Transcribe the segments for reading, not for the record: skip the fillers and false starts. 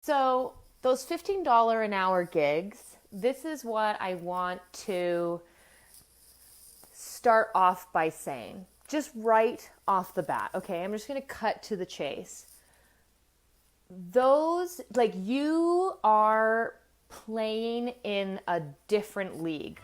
So those $15 an hour gigs, this is what I want to start off by saying, just right off the bat. Okay, I'm just going to cut to the chase. Those, like, you are playing in a different league.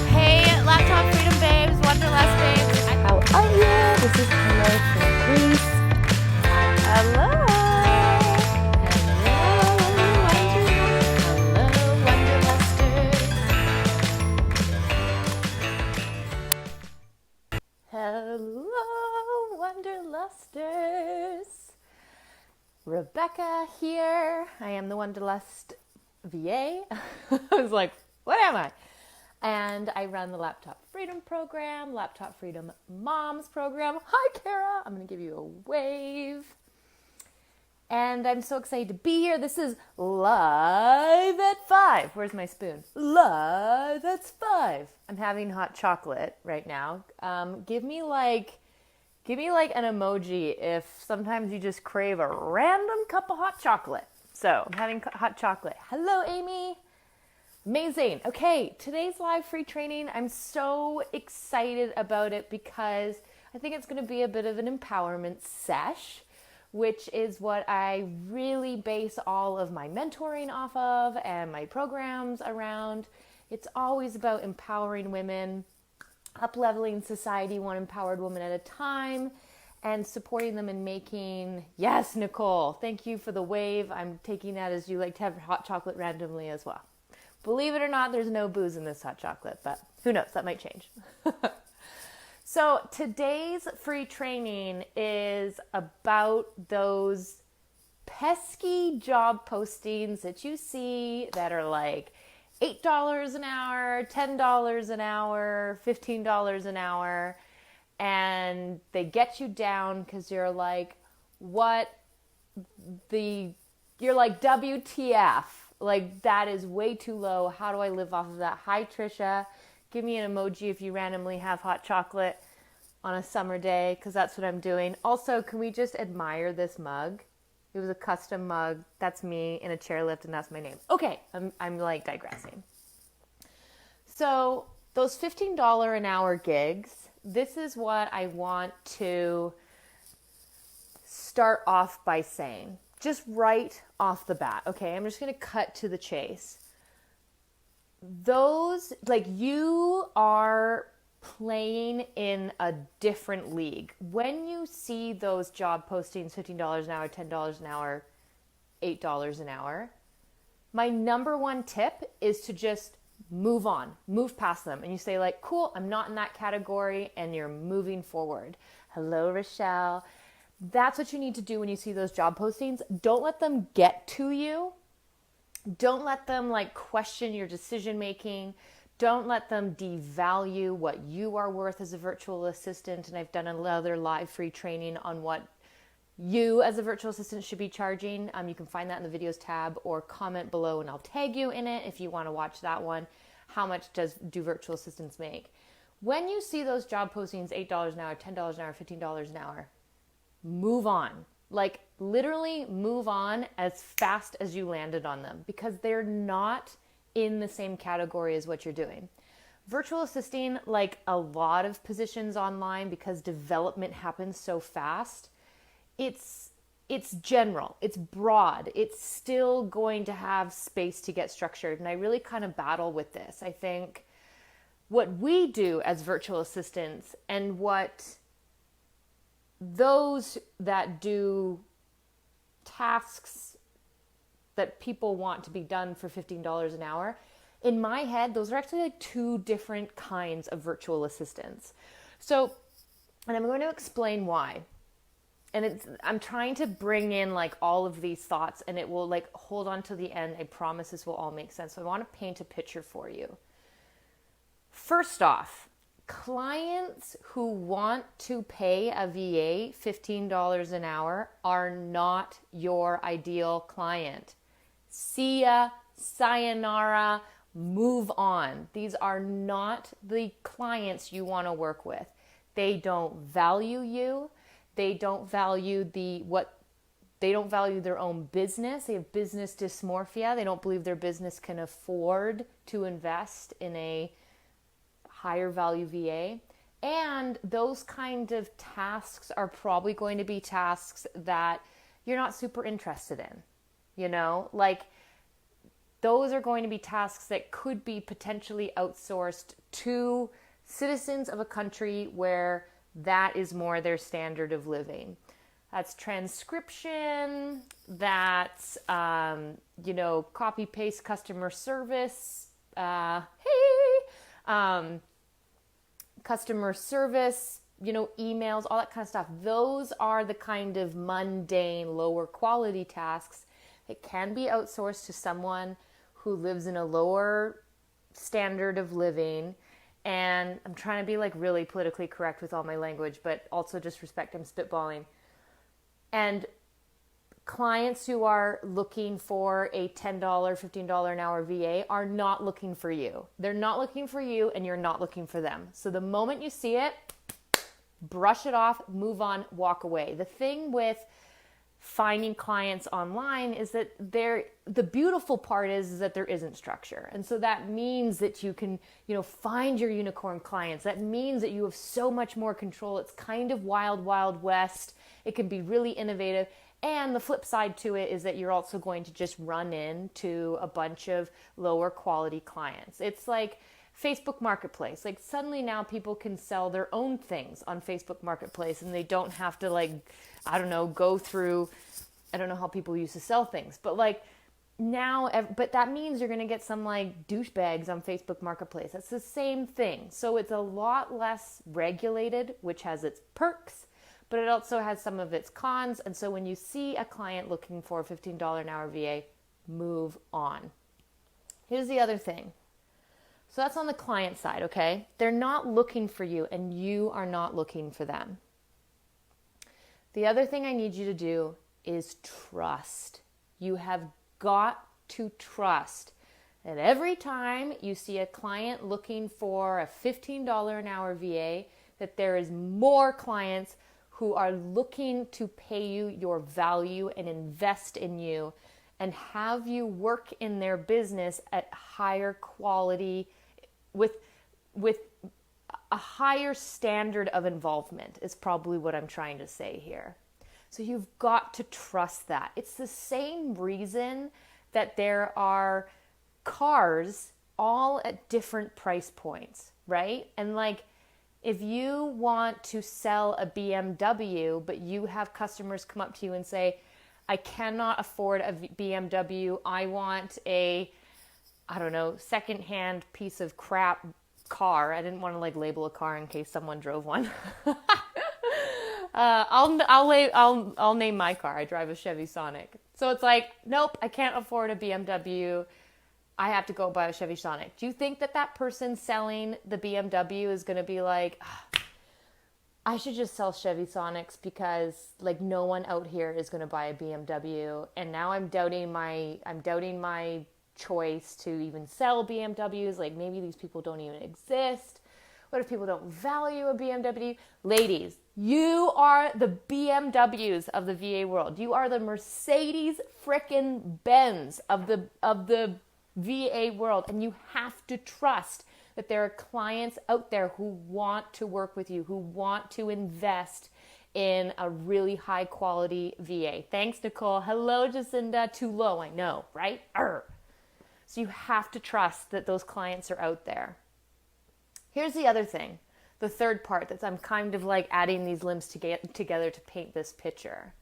Hey, Laptop Freedom Babes, Wonderlust Babes. How are you? This is Hello from Greece. Hello. Hello, Wonderlusters. Rebecca here. I am the Wonderlust VA. I was like, what am I? And I run the Laptop Freedom Program, Laptop Freedom Moms Program. Hi, Kara. I'm going to give you a wave. And I'm so excited to be here. This is live at 5. Where's my spoon? Live at 5. I'm having hot chocolate right now. Give me like an emoji if sometimes you just crave a random cup of hot chocolate. So I'm having hot chocolate. Hello, Amy. Amazing. Okay, today's live free training. I'm so excited about it because I think it's going to be a bit of an empowerment sesh, which is what I really base all of my mentoring off of and my programs around. It's always about empowering women, up-leveling society one empowered woman at a time, and supporting them in making, yes, Nicole, thank you for the wave. I'm taking that as you like to have hot chocolate randomly as well. Believe it or not, there's no booze in this hot chocolate, but who knows, that might change. So today's free training is about those pesky job postings that you see that are like $8 an hour, $10 an hour, $15 an hour, and they get you down because you're like, you're like, WTF, like that is way too low. How do I live off of that? Hi, Trisha. Give me an emoji if you randomly have hot chocolate on a summer day, because that's what I'm doing. Also, can we just admire this mug? It was a custom mug. That's me in a chairlift, and that's my name. Okay, I'm like digressing. So those $15 an hour gigs, this is what I want to start off by saying, just right off the bat. Okay, I'm just going to cut to the chase. Those, like, you are playing in a different league. When you see those job postings, $15 an hour, $10 an hour, $8 an hour, my number one tip is to just move on, move past them. And you say like, cool, I'm not in that category, and you're moving forward. Hello, Rochelle. That's what you need to do when you see those job postings. Don't let them get to you. Don't let them like question your decision making. Don't let them devalue what you are worth as a virtual assistant. And I've done another live free training on what you as a virtual assistant should be charging. You can find that in the videos tab or comment below and I'll tag you in it if you want to watch that one. How much do virtual assistants make? When you see those job postings, $8 an hour, $10 an hour, $15 an hour, move on. Like literally move on as fast as you landed on them, because they're not in the same category as what you're doing. Virtual assisting, like a lot of positions online, because development happens so fast, it's general, it's broad, it's still going to have space to get structured. And I really kind of battle with this. I think what we do as virtual assistants and what those that do tasks that people want to be done for $15 an hour, in my head, those are actually like two different kinds of virtual assistants. So, and I'm going to explain why. And I'm trying to bring in like all of these thoughts, and it will like hold on to the end. I promise this will all make sense. So I want to paint a picture for you. First off, clients who want to pay a VA $15 an hour are not your ideal client. See ya, sayonara, move on. These are not the clients you want to work with. They don't value you. They don't value they don't value their own business. They have business dysmorphia. They don't believe their business can afford to invest in a higher value VA. And those kind of tasks are probably going to be tasks that you're not super interested in, like those are going to be tasks that could be potentially outsourced to citizens of a country where that is more their standard of living. That's transcription, that's, copy paste customer service, customer service, emails, all that kind of stuff. Those are the kind of mundane, lower quality tasks that can be outsourced to someone who lives in a lower standard of living. And I'm trying to be like really politically correct with all my language, but also just respect I'm spitballing. And clients who are looking for a $10, $15 an hour VA are not looking for you. They're not looking for you, and you're not looking for them. So the moment you see it, brush it off, move on, walk away. The thing with finding clients online is that the beautiful part is that there isn't structure. And so that means that you can, find your unicorn clients. That means that you have so much more control. It's kind of wild, wild west. It can be really innovative. And the flip side to it is that you're also going to just run into a bunch of lower quality clients. It's like Facebook Marketplace. Like suddenly now people can sell their own things on Facebook Marketplace, and they don't have to go through, I don't know how people used to sell things, but but that means you're going to get some douchebags on Facebook Marketplace. That's the same thing. So it's a lot less regulated, which has its perks, but it also has some of its cons. And so when you see a client looking for a $15 an hour VA, move on. Here's the other thing. So that's on the client side, okay? They're not looking for you, and you are not looking for them. The other thing I need you to do is trust. You have got to trust that every time you see a client looking for a $15 an hour VA, that there is more clients who are looking to pay you your value and invest in you and have you work in their business at higher quality with a higher standard of involvement is probably what I'm trying to say here. So you've got to trust that. It's the same reason that there are cars all at different price points, right? And if you want to sell a BMW, but you have customers come up to you and say, I cannot afford a BMW. I want a, secondhand piece of crap car. I didn't want to label a car in case someone drove one. I'll name my car. I drive a Chevy Sonic. So it's nope, I can't afford a BMW. I have to go buy a Chevy Sonic. Do you think that person selling the BMW is going to be I should just sell Chevy Sonics because no one out here is going to buy a BMW, and now I'm doubting my choice to even sell BMWs. Maybe these people don't even exist. What if people don't value a BMW? Ladies, you are the BMWs of the VA world. You are the Mercedes frickin' Benz of the VA world, and you have to trust that there are clients out there who want to work with you, who want to invest in a really high quality VA. Thanks, Nicole. Hello, Jacinda. Too low, I know, right? Arr. So you have to trust that those clients are out there. Here's the other thing, the third part that I'm kind of adding these limbs together to paint this picture.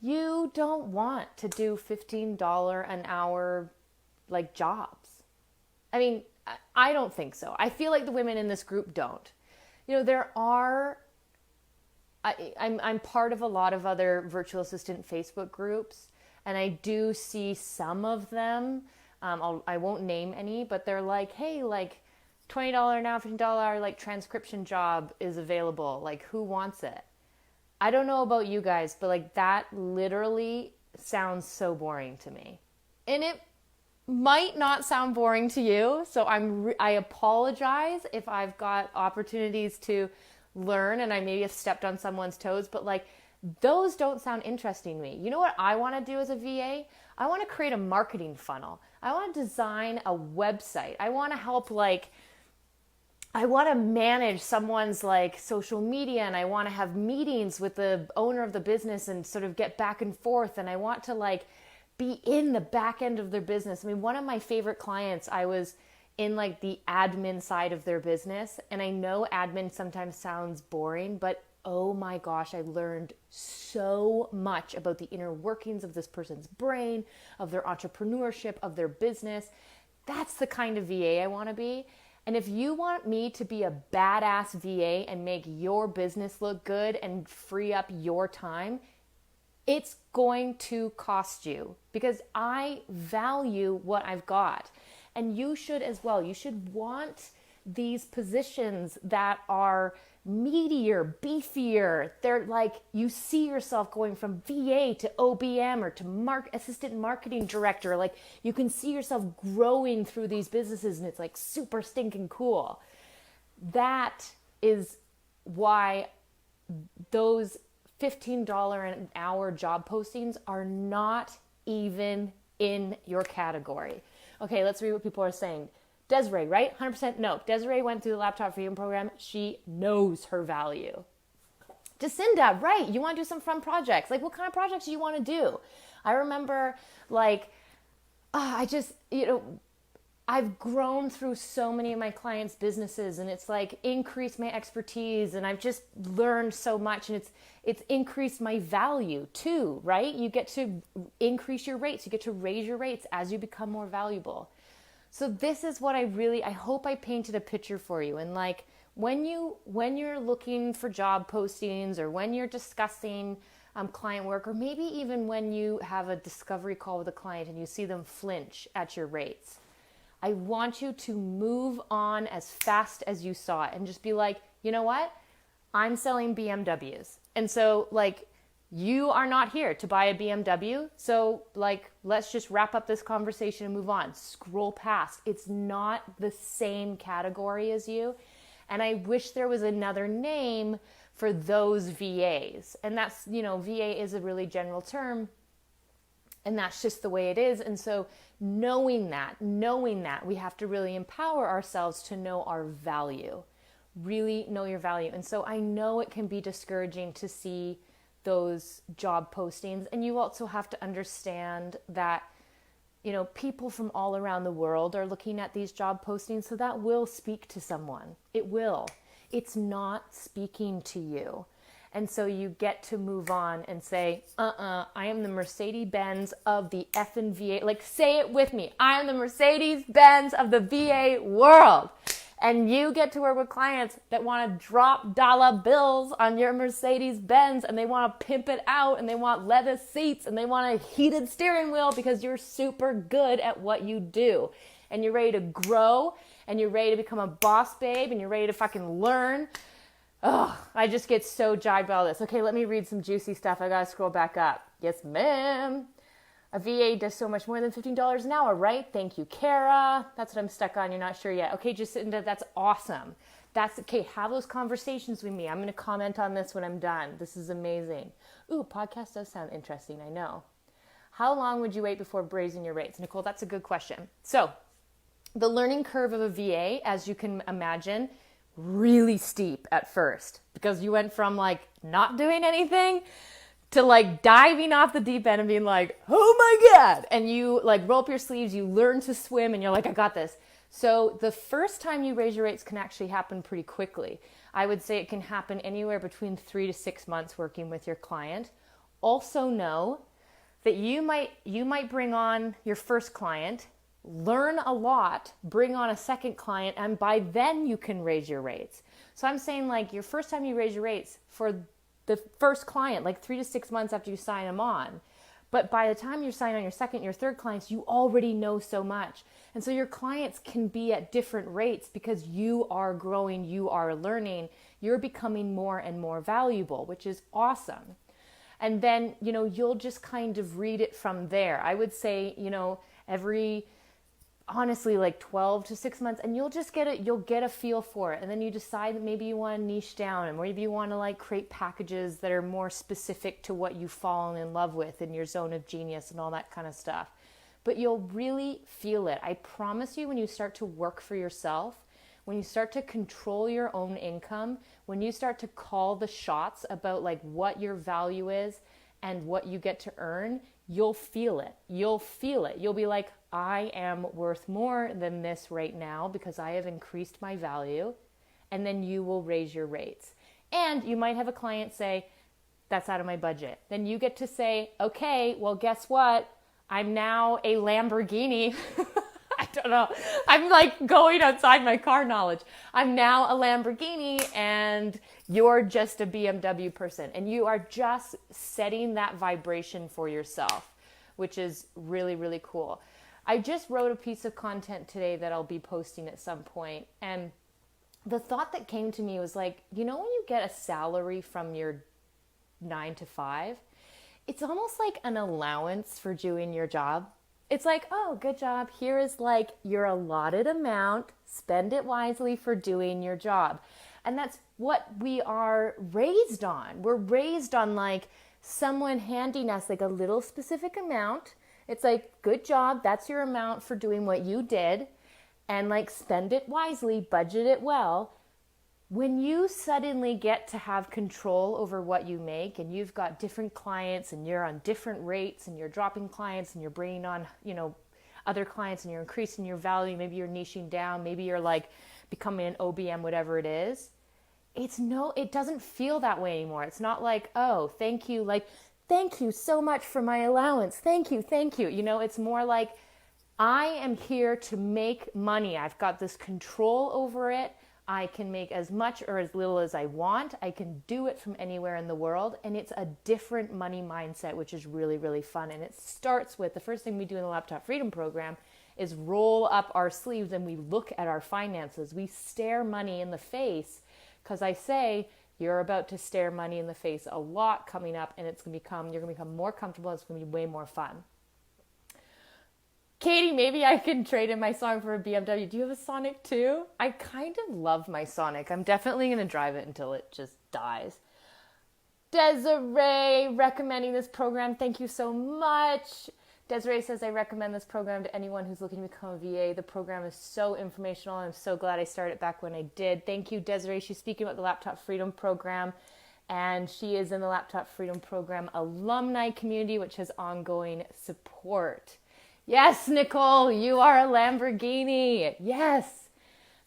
You don't want to do $15 an hour jobs. I mean, I don't think so. I feel like the women in this group don't. I'm part of a lot of other virtual assistant Facebook groups, and I do see some of them. I won't name any, but they're hey, $20 an hour, $15 transcription job is available. Who wants it? I don't know about you guys, but that literally sounds so boring to me. And it might not sound boring to you, so I apologize if I've got opportunities to learn, and I maybe have stepped on someone's toes, but like those don't sound interesting to me. You know what I want to do as a VA? I want to create a marketing funnel. I want to design a website. I want to help I want to manage someone's like social media, and I want to have meetings with the owner of the business and sort of get back and forth. And I want to like be in the back end of their business. I mean, one of my favorite clients, I was in like the admin side of their business. And I know admin sometimes sounds boring, but oh my gosh, I learned so much about the inner workings of this person's brain, of their entrepreneurship, of their business. That's the kind of VA I want to be. And if you want me to be a badass VA and make your business look good and free up your time, it's going to cost you, because I value what I've got. And you should as well. You should want these positions that are meatier, beefier. They're like, you see yourself going from VA to OBM or to assistant marketing director. Like you can see yourself growing through these businesses, and it's like super stinking cool. That is why those $15 an hour job postings are not even in your category. Okay, let's read what people are saying. Desiree, right? 100% no. Desiree went through the Laptop Freedom Program. She knows her value. Jacinda, right? You want to do some fun projects. Like what kind of projects do you want to do? I remember I've grown through so many of my clients' businesses, and it's like increased my expertise, and I've just learned so much, and it's increased my value too, right? You get to increase your rates. You get to raise your rates as you become more valuable. So this is what I hope I painted a picture for you. And like when you're looking for job postings, or when you're discussing client work, or maybe even when you have a discovery call with a client and you see them flinch at your rates, I want you to move on as fast as you saw it and just be like, you know what? I'm selling BMWs. And so like, you are not here to buy a BMW. So like, let's just wrap up this conversation and move on. Scroll past. It's not the same category as you. And I wish there was another name for those VAs. And that's, VA is a really general term. And that's just the way it is. And so knowing that, we have to really empower ourselves to know our value. Really know your value. And so I know it can be discouraging to see those job postings. And you also have to understand that, people from all around the world are looking at these job postings. So that will speak to someone. It will. It's not speaking to you. And so you get to move on and say, I am the Mercedes-Benz of the effing VA. Like, say it with me. I am the Mercedes-Benz of the VA world. And you get to work with clients that want to drop dollar bills on your Mercedes-Benz, and they want to pimp it out, and they want leather seats, and they want a heated steering wheel because you're super good at what you do. And you're ready to grow, and you're ready to become a boss babe, and you're ready to fucking learn. Oh, I just get so jived by all this. Okay, let me read some juicy stuff. I gotta scroll back up. Yes, ma'am. A VA does so much more than $15 an hour, right? Thank you, Kara. That's what I'm stuck on. You're not sure yet. Okay, Jacinda, that's awesome. That's okay. Have those conversations with me. I'm going to comment on this when I'm done. This is amazing. Ooh, podcast does sound interesting. I know. How long would you wait before raising your rates? Nicole, that's a good question. So the learning curve of a VA, as you can imagine, really steep at first, because you went from like not doing anything to like diving off the deep end and being like, oh my God. And you like roll up your sleeves, you learn to swim, and you're like, I got this. So the first time you raise your rates can actually happen pretty quickly. I would say it can happen anywhere between 3 to 6 months working with your client. Also know that you might bring on your first client, learn a lot, bring on a second client, and by then you can raise your rates. So I'm saying like your first time you raise your rates for the first client, like 3 to 6 months after you sign them on. But by the time you sign on your second, your third clients, you already know so much. And so your clients can be at different rates because you are growing, you are learning, you're becoming more and more valuable, which is awesome. And then, you'll just kind of read it from there. I would say, honestly like 12 to 6 months, and you'll just get it. You'll get a feel for it. And then you decide that maybe you want to niche down, and maybe you want to like create packages that are more specific to what you've fallen in love with in your zone of genius and all that kind of stuff. But you'll really feel it. I promise you, when you start to work for yourself, when you start to control your own income, when you start to call the shots about like what your value is and what you get to earn, you'll feel it. You'll feel it. You'll be like, I am worth more than this right now because I have increased my value. And then you will raise your rates. And you might have a client say, that's out of my budget. Then you get to say, okay, well, guess what? I'm now a Lamborghini. I don't know. I'm like going outside my car knowledge. I'm now a Lamborghini and you're just a BMW person. And you are just setting that vibration for yourself, which is really, really cool. I just wrote a piece of content today that I'll be posting at some point. And the thought that came to me was like, you know, when you get a salary from your 9 to 5, it's almost like an allowance for doing your job. It's like, oh, good job. Here is like your allotted amount. Spend it wisely for doing your job. And that's what we are raised on. We're raised on like someone handing us like a little specific amount. It's like, good job. That's your amount for doing what you did. And like spend it wisely, budget it well. When you suddenly get to have control over what you make and you've got different clients and you're on different rates and you're dropping clients and you're bringing on, you know, other clients and you're increasing your value, maybe you're niching down, maybe you're like becoming an OBM, whatever it is. It doesn't feel that way anymore. It's not like, oh, thank you. Like, thank you so much for my allowance. Thank you. Thank you. You know, it's more like I am here to make money. I've got this control over it. I can make as much or as little as I want. I can do it from anywhere in the world. And it's a different money mindset, which is really, really fun. And it starts with the first thing we do in the Laptop Freedom Program is roll up our sleeves and we look at our finances. We stare money in the face because I say, you're about to stare money in the face a lot coming up, and you're going to become more comfortable. It's going to be way more fun. Katie, maybe I can trade in my Sonic for a BMW. Do you have a Sonic too? I kind of love my Sonic. I'm definitely going to drive it until it just dies. Desiree, recommending this program. Thank you so much. Desiree says, I recommend this program to anyone who's looking to become a VA. The program is so informational. I'm so glad I started back when I did. Thank you, Desiree. She's speaking about the Laptop Freedom Program, and she is in the Laptop Freedom Program alumni community, which has ongoing support. Yes, Nicole, you are a Lamborghini. Yes.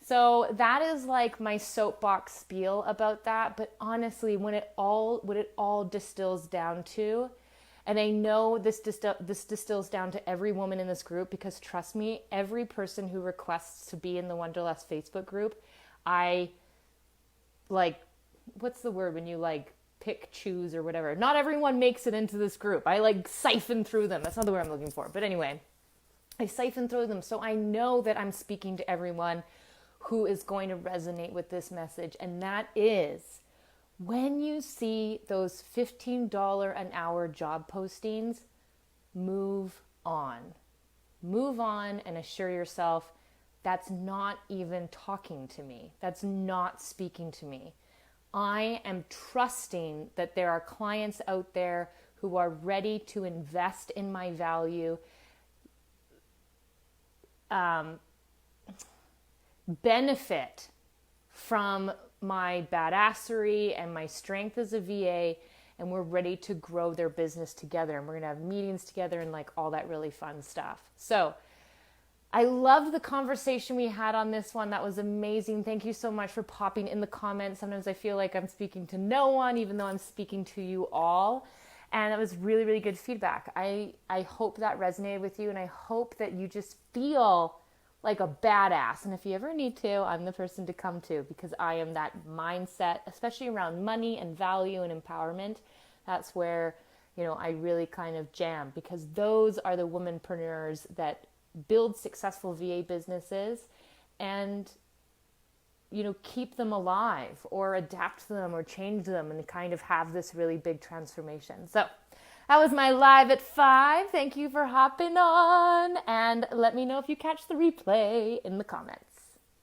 So that is like my soapbox spiel about that. But honestly, what it all distills down to, and I know this distills down to every woman in this group, because trust me, every person who requests to be in the Wonderlust Facebook group, I like, what's the word when you like pick, choose, or whatever. Not everyone makes it into this group. I like siphon through them. That's not the word I'm looking for. But anyway, I siphon through them. So I know that I'm speaking to everyone who is going to resonate with this message. And that is, when you see those $15 an hour job postings, move on. Move on and assure yourself that's not even talking to me. That's not speaking to me. I am trusting that there are clients out there who are ready to invest in my value, benefit from my badassery and my strength as a VA, and we're ready to grow their business together. And we're going to have meetings together and like all that really fun stuff. So I loved the conversation we had on this one. That was amazing. Thank you so much for popping in the comments. Sometimes I feel like I'm speaking to no one, even though I'm speaking to you all. And it was really, really good feedback. I hope that resonated with you, and I hope that you just feel like a badass. And if you ever need to, I'm the person to come to, because I am that mindset, especially around money and value and empowerment. That's where, you know, I really kind of jam, because those are the womanpreneurs that build successful VA businesses and, you know, keep them alive or adapt them or change them and kind of have this really big transformation. So That was my live at 5. Thank you for hopping on, and let me know if you catch the replay in the comments.